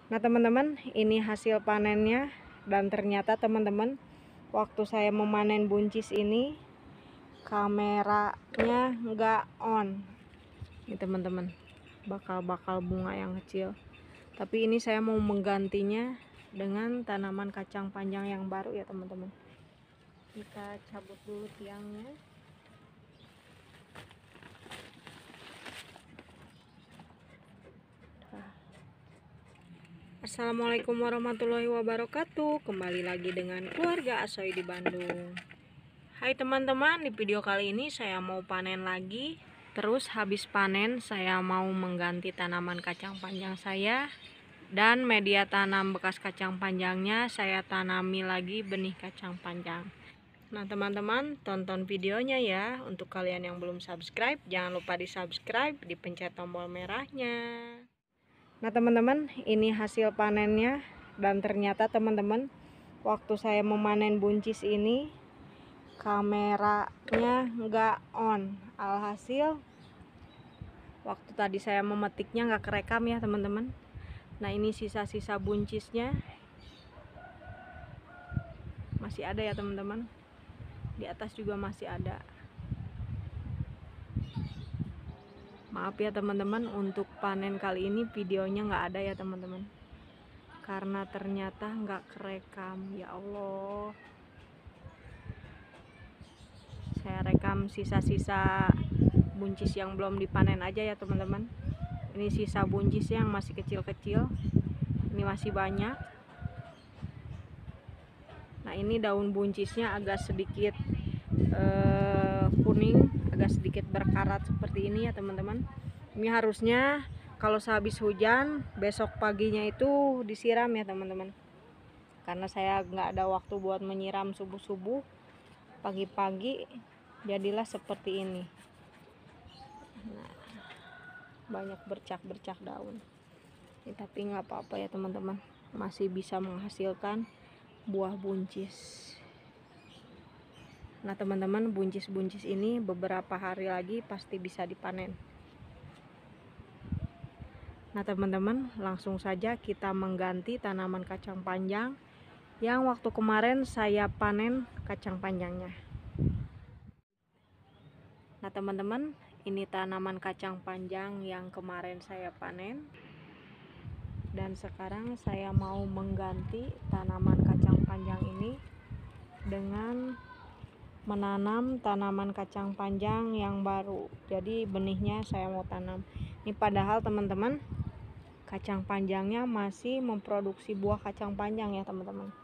Nah teman-teman, ini hasil panennya. Dan ternyata teman-teman, waktu saya memanen buncis ini, kameranya nggak on. Ini teman-teman, bakal bunga yang kecil. Tapi ini saya mau menggantinya dengan tanaman kacang panjang yang baru ya teman-teman. Kita cabut dulu tiangnya. Assalamualaikum warahmatullahi wabarakatuh. Kembali lagi dengan keluarga Asoy di Bandung. Hai teman-teman, di video kali ini saya mau panen lagi. Terus habis panen saya mau mengganti tanaman kacang panjang saya. Dan media tanam bekas kacang panjangnya saya tanami lagi benih kacang panjang. Nah teman-teman, tonton videonya ya. Untuk kalian yang belum subscribe, jangan lupa di subscribe, dipencet tombol merahnya. Nah teman-teman, ini hasil panennya. Dan ternyata teman-teman, waktu saya memanen buncis ini, kameranya nggak on. Alhasil waktu tadi saya memetiknya nggak kerekam ya teman-teman. Nah ini sisa-sisa buncisnya masih ada ya teman-teman. Di atas juga masih ada. Maaf ya teman-teman, untuk panen kali ini videonya nggak ada ya teman-teman, karena ternyata nggak kerekam. Ya Allah, saya rekam sisa-sisa buncis yang belum dipanen aja ya teman-teman. Ini sisa buncis yang masih kecil-kecil, ini masih banyak. Nah ini daun buncisnya agak sedikit kuning, agak sedikit berkarat seperti ini ya teman-teman. Ini harusnya kalau sehabis hujan besok paginya itu disiram ya teman-teman, karena saya nggak ada waktu buat menyiram subuh-subuh. Pagi-pagi jadilah seperti ini. Nah, banyak bercak-bercak daun ini, tapi nggak apa-apa ya teman-teman, masih bisa menghasilkan buah buncis. Nah teman-teman, buncis-buncis ini beberapa hari lagi pasti bisa dipanen. Nah teman-teman, langsung saja kita mengganti tanaman kacang panjang yang waktu kemarin saya panen kacang panjangnya. Nah teman-teman, ini tanaman kacang panjang yang kemarin saya panen. Dan sekarang saya mau mengganti tanaman kacang panjang ini dengan menanam tanaman kacang panjang yang baru. Jadi benihnya saya mau tanam. Ini padahal teman-teman, kacang panjangnya masih memproduksi buah kacang panjang ya teman-teman.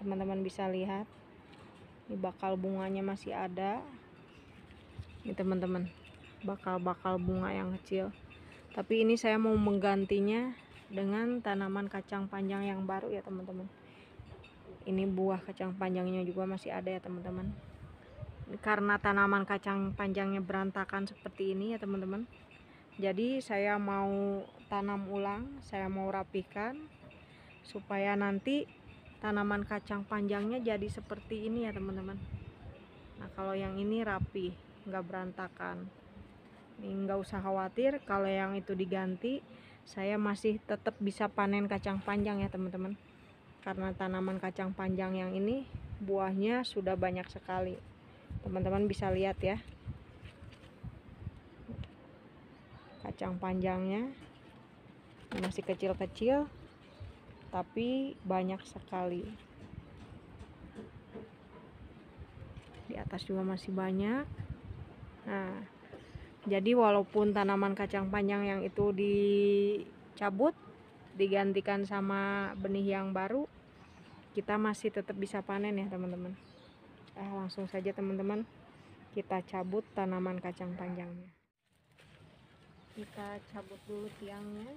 Teman-teman bisa lihat, ini bakal bunganya masih ada. Ini teman-teman, bakal bunga yang kecil. Tapi ini saya mau menggantinya dengan tanaman kacang panjang yang baru ya teman-teman. Ini buah kacang panjangnya juga masih ada ya teman-teman. Karena tanaman kacang panjangnya berantakan seperti ini ya teman-teman, jadi saya mau tanam ulang, saya mau rapihkan supaya nanti tanaman kacang panjangnya jadi seperti ini ya teman-teman. Nah kalau yang ini rapi, nggak berantakan. Ini nggak usah khawatir, kalau yang itu diganti saya masih tetap bisa panen kacang panjang ya teman-teman, karena tanaman kacang panjang yang ini buahnya sudah banyak sekali. Teman-teman bisa lihat ya, kacang panjangnya masih kecil-kecil tapi banyak sekali. Di atas juga masih banyak. Nah jadi walaupun tanaman kacang panjang yang itu dicabut, digantikan sama benih yang baru, kita masih tetap bisa panen ya teman-teman. Langsung saja teman-teman, kita cabut tanaman kacang panjangnya. Kita cabut dulu tiangnya.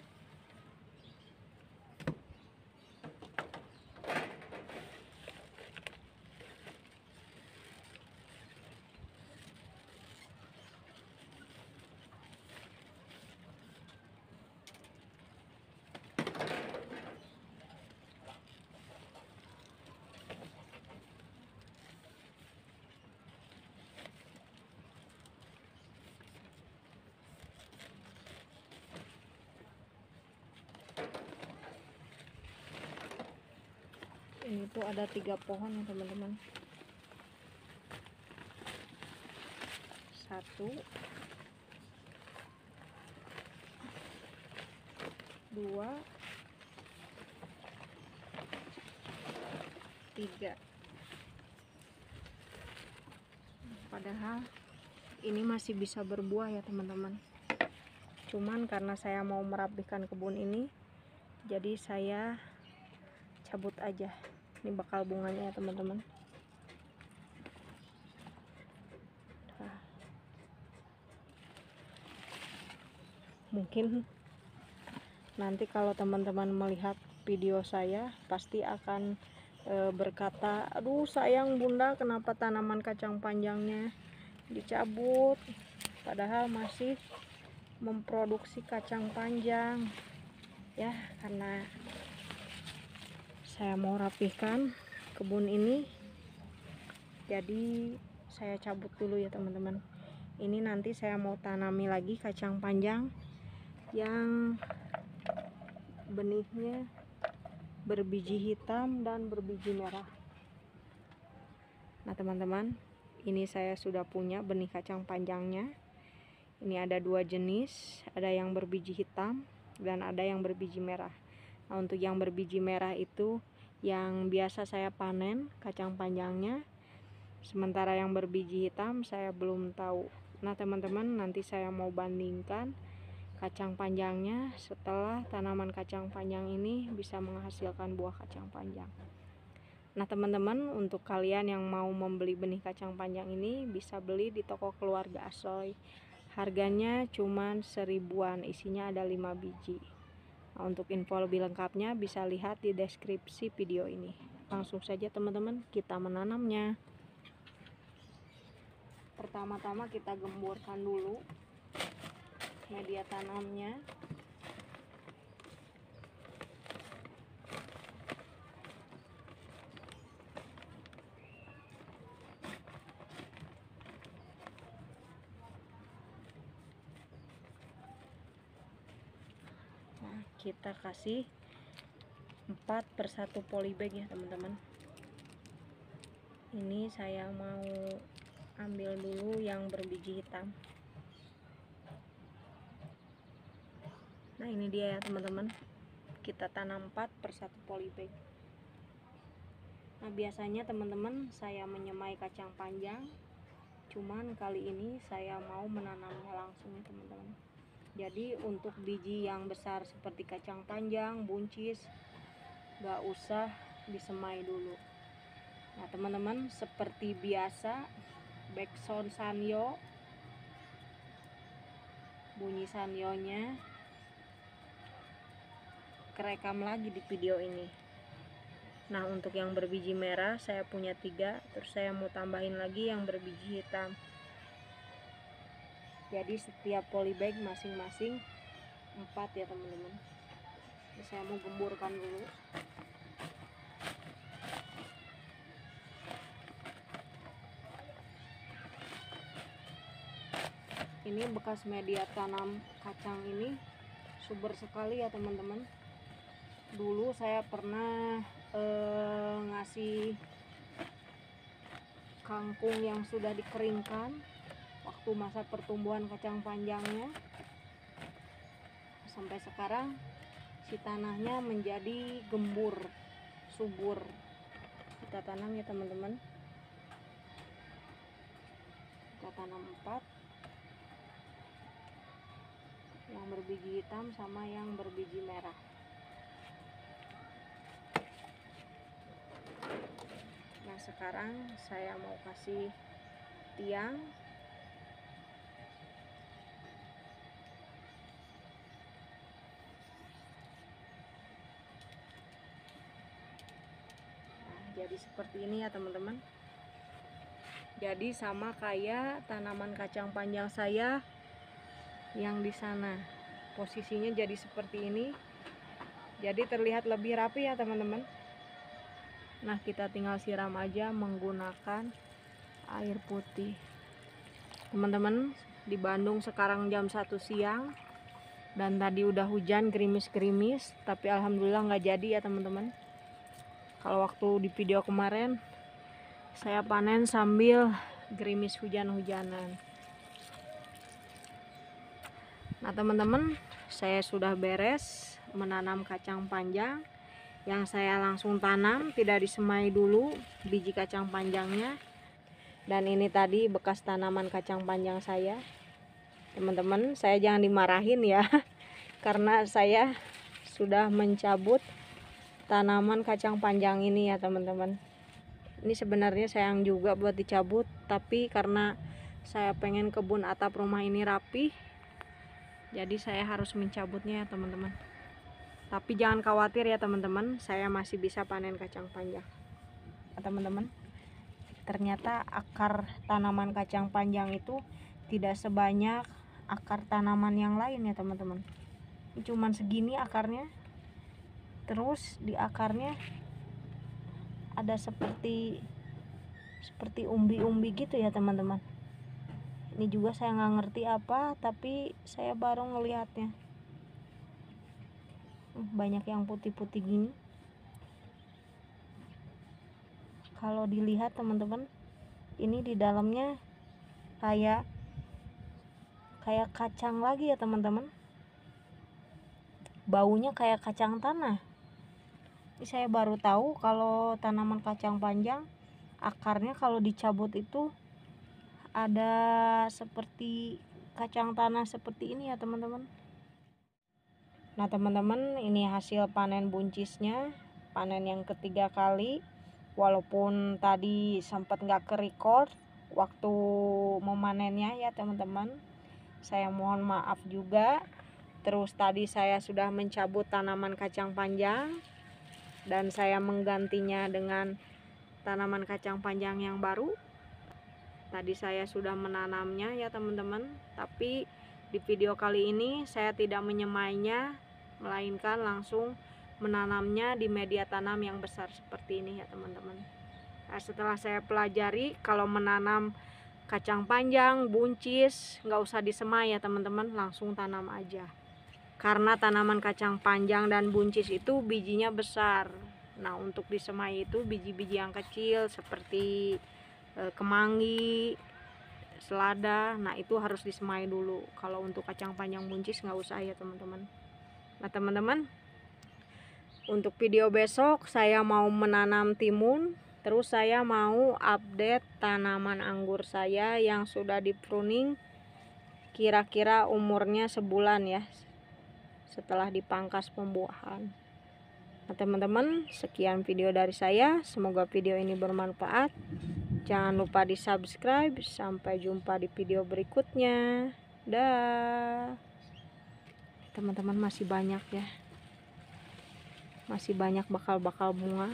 Ini tuh ada 3 pohon ya teman-teman. 1, 2, 3. Padahal ini masih bisa berbuah ya teman-teman. Cuman karena saya mau merapihkan kebun ini, jadi saya cabut aja. Ini bakal bunganya ya teman-teman. Mungkin nanti kalau teman-teman melihat video saya pasti akan berkata, aduh sayang bunda, kenapa tanaman kacang panjangnya dicabut, padahal masih memproduksi kacang panjang ya. Karena saya mau rapihkan kebun ini, jadi saya cabut dulu ya teman-teman. Ini nanti saya mau tanami lagi kacang panjang yang benihnya berbiji hitam dan berbiji merah. Nah teman-teman, ini saya sudah punya benih kacang panjangnya. Ini ada 2 jenis, ada yang berbiji hitam dan ada yang berbiji merah. Nah untuk yang berbiji merah itu yang biasa saya panen kacang panjangnya, sementara yang berbiji hitam saya belum tahu. Nah teman-teman, nanti saya mau bandingkan kacang panjangnya setelah tanaman kacang panjang ini bisa menghasilkan buah kacang panjang. Nah teman-teman, untuk kalian yang mau membeli benih kacang panjang ini bisa beli di toko keluarga Asoy. Harganya cuman 1000-an, isinya ada 5 biji. Nah, untuk info lebih lengkapnya bisa lihat di deskripsi video ini. Langsung saja teman-teman, kita menanamnya. Pertama-tama kita gemburkan dulu media tanamnya. Nah, kita kasih 4/1 polybag ya teman-teman. Ini saya mau ambil dulu yang berbiji hitam. Nah ini dia ya teman-teman, kita tanam 4/1 polybag. Nah biasanya teman-teman saya menyemai kacang panjang, cuman kali ini saya mau menanamnya langsung ya teman-teman. Jadi untuk biji yang besar seperti kacang panjang, buncis, gak usah disemai dulu. Nah teman-teman, seperti biasa backsound sanyo, bunyi sanyonya kerekam lagi di video ini. Nah untuk yang berbiji merah saya punya 3, terus saya mau tambahin lagi yang berbiji hitam. Jadi setiap polybag masing-masing 4 ya teman-teman. Saya mau gemburkan dulu. Ini bekas media tanam kacang ini subur sekali ya teman-teman. Dulu saya pernah ngasih kangkung yang sudah dikeringkan waktu masa pertumbuhan kacang panjangnya. Sampai sekarang si tanahnya menjadi gembur, subur. Kita tanam ya teman-teman. Kita tanam 4, yang berbiji hitam sama yang berbiji merah. Nah sekarang saya mau kasih tiang. Nah, jadi seperti ini ya teman-teman. Jadi sama kayak tanaman kacang panjang saya yang di sana. Posisinya jadi seperti ini. Jadi terlihat lebih rapi ya teman-teman. Nah kita tinggal siram aja menggunakan air putih. Teman-teman, di Bandung sekarang jam 1 siang dan tadi udah hujan gerimis-gerimis, tapi alhamdulillah nggak jadi ya teman-teman. Kalau waktu di video kemarin saya panen sambil gerimis hujan-hujanan. Nah teman-teman, saya sudah beres menanam kacang panjang. Yang saya langsung tanam, tidak disemai dulu biji kacang panjangnya. Dan ini tadi bekas tanaman kacang panjang saya. Teman-teman, saya jangan dimarahin ya, karena saya sudah mencabut tanaman kacang panjang ini ya teman-teman. Ini sebenarnya sayang juga buat dicabut, tapi karena saya pengen kebun atap rumah ini rapi, jadi saya harus mencabutnya ya teman-teman. Tapi jangan khawatir ya teman-teman, saya masih bisa panen kacang panjang. Nah, teman-teman, ternyata akar tanaman kacang panjang itu tidak sebanyak akar tanaman yang lain ya teman-teman. Ini cuman segini akarnya. Terus di akarnya ada seperti umbi-umbi gitu ya teman-teman. Ini juga saya nggak ngerti apa, tapi saya baru ngelihatnya. Banyak yang putih-putih gini. Kalau dilihat teman-teman, ini di dalamnya kayak kacang lagi ya teman-teman. Baunya kayak kacang tanah. Ini saya baru tahu kalau tanaman kacang panjang akarnya kalau dicabut itu ada seperti kacang tanah seperti ini ya teman-teman. Nah teman-teman, ini hasil panen buncisnya, panen yang ketiga kali. Walaupun tadi sempat nggak ke record waktu memanennya ya teman-teman, saya mohon maaf juga. Terus tadi saya sudah mencabut tanaman kacang panjang dan saya menggantinya dengan tanaman kacang panjang yang baru. Tadi saya sudah menanamnya ya teman-teman, tapi di video kali ini saya tidak menyemainya, melainkan langsung menanamnya di media tanam yang besar seperti ini ya teman-teman. Nah, setelah saya pelajari kalau menanam kacang panjang, buncis, nggak usah disemai ya teman-teman, langsung tanam aja. Karena tanaman kacang panjang dan buncis itu bijinya besar. Nah untuk disemai itu biji-biji yang kecil seperti kemangi, selada, nah itu harus disemai dulu. Kalau untuk kacang panjang buncis nggak usah ya teman-teman. Nah teman-teman, untuk video besok saya mau menanam timun, terus saya mau update tanaman anggur saya yang sudah di pruning, kira-kira umurnya sebulan ya setelah dipangkas pembuahan. Nah teman-teman, sekian video dari saya, semoga video ini bermanfaat. Jangan lupa di subscribe. Sampai jumpa di video berikutnya. Dah. Teman-teman, masih banyak ya. Masih banyak bakal-bakal bunga.